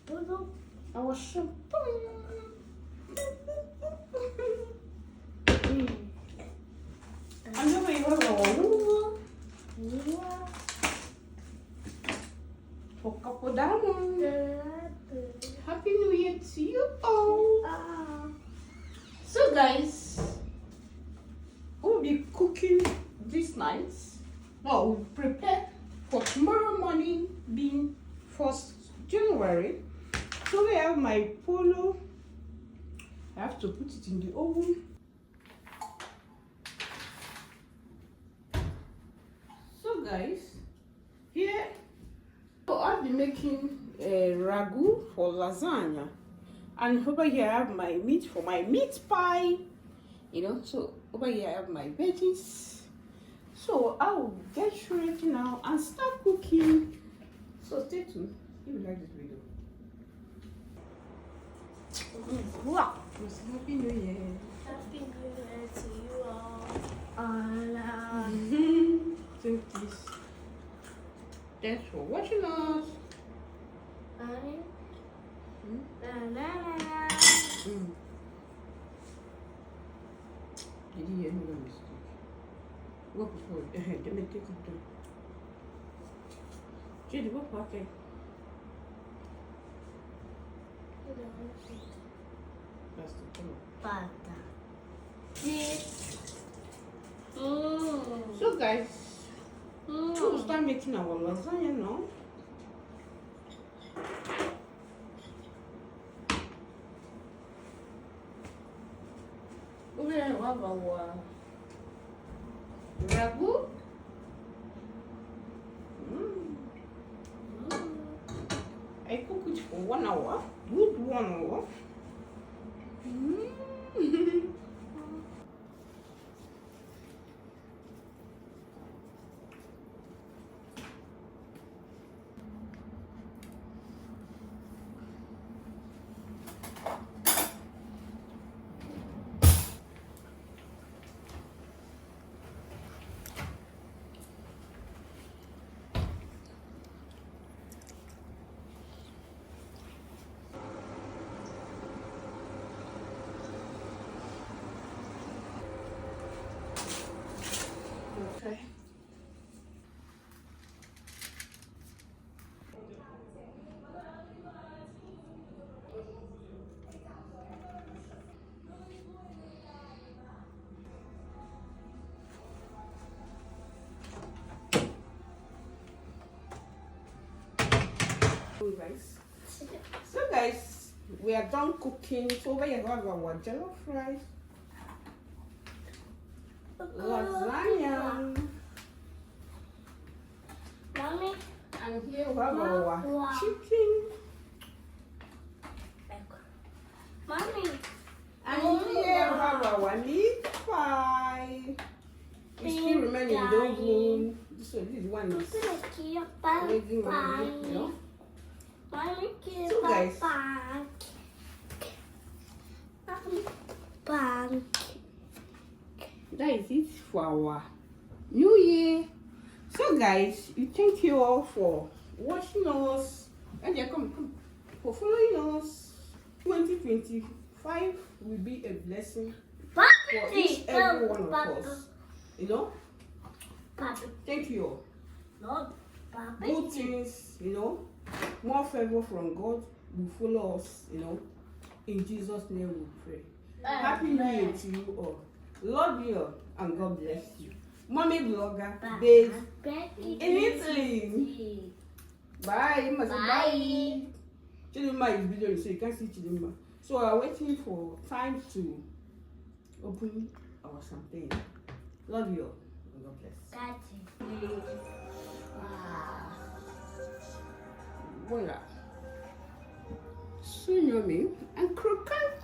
Our champagne. And then we have our for couple diamonds. Happy New Year to you all. So guys, we'll be cooking this night. Well, we'll prepare for tomorrow morning being 1st January. So we have my polo. I have to put it in the oven. So guys, here I'll be making a ragu for lasagna, and over here I have my meat for my meat pie. So over here I have my veggies. So I'll get ready now and start cooking. So stay tuned if you like this video. Wow! Happy New Year! Happy New Year to you all. Thank you. Thanks for watching us. Did you hear me on mistake? What before? Let me take it down. Judy, what pocket? That's the color. So guys, we'll start making our lasagna now. We're gonna have our ragu. I cook it for 1 hour. Good 1 hour. Okay. So guys, we are done cooking. So over here we have our jollof rice, lasagna, Mommy, and here we have our chicken, Mommy, and here we have our meat pie. We still remain in the oven. So this one is already ready, So guys, that is it for our New Year. So guys, we thank you all for watching us and come for following us. 2025 will be a blessing for each every one of us. Thank you all. Good things, more favor from God will follow us, in Jesus' name we pray. Happy New Year to you all. Love you all and God bless you. Mommy Vlogger, based in Italy. Bye. Bye. Chidima is video, so you can't see Chidima. So we are waiting for time to open our champagne. Love you all and God bless. Voilà. Soignomi and croquant.